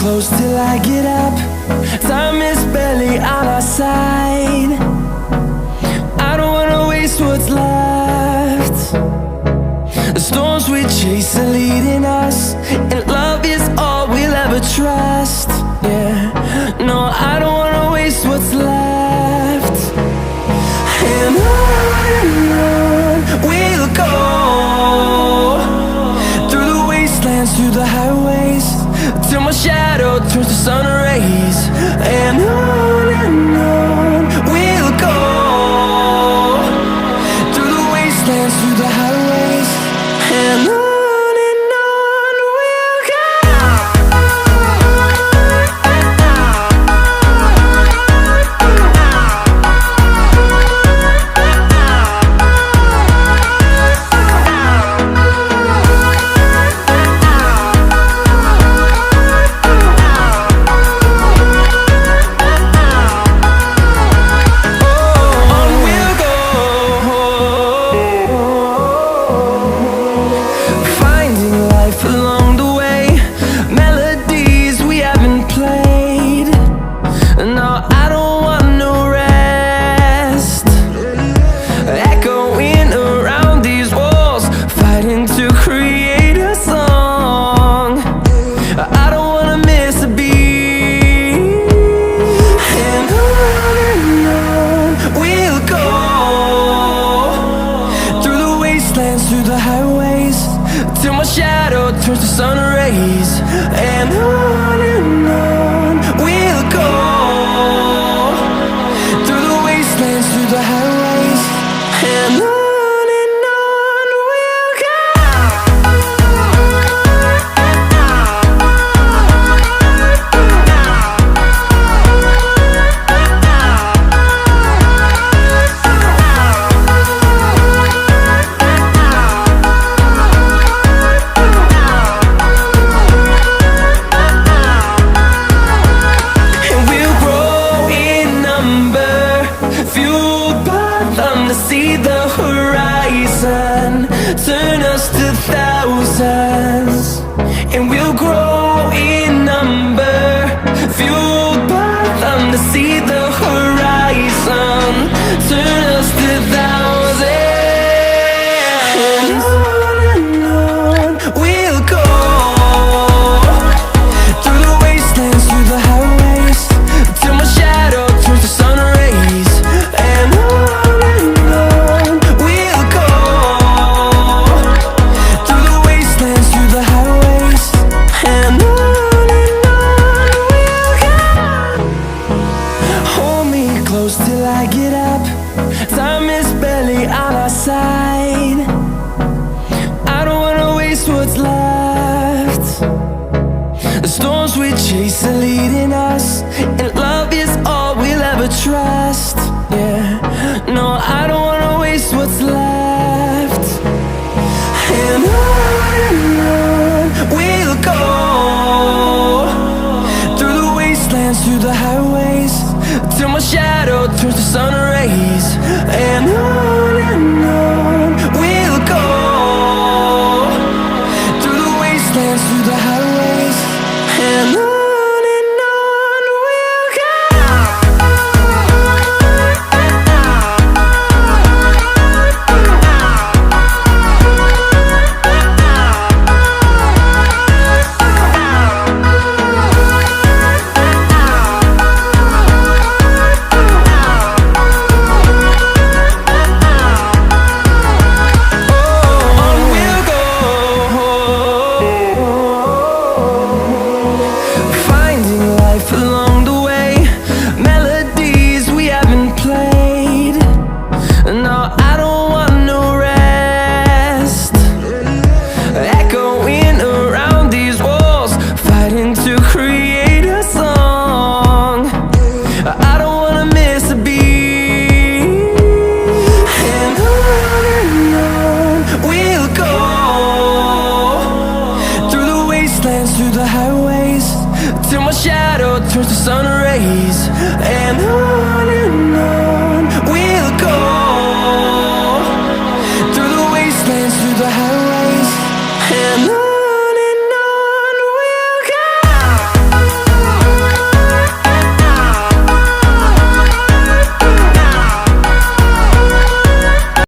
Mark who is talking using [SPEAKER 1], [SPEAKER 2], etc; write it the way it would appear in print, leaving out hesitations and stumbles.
[SPEAKER 1] close till I get up. Time is barely on our side. I don't wanna waste what's left. The storms we chase are leading us, and love is all we'll ever trust. Yeah, no, I don't wanna waste what's left. And on we'll go, through the wastelands, through the highways, till my shadow turns to sun rays. And on we'll go, through the wastelands, through the highways, and on we'll go. Through the highways, till my shadow turns to sun rays. And on we'll go, through the wastelands, through the highways, and on. See the horizon turn us to thousands, and we'll grow in number, fueled by them. To see the horizon turn us to thousands, and on we'll go, through the wastelands, through the highways, till my shadow turns to sun rays. And till I get up, time is barely on our side. I don't wanna waste what's left. The storms we chase are leading us, and love is all we'll ever trust. Yeah, no, I don't wanna waste what's left. And on we'll go, through the wastelands, through the highways, till my shadow turns to sun rays. And on we'll go, through the wastelands, through the highways, and on. Through the highways, till my shadow turns to sun rays. And on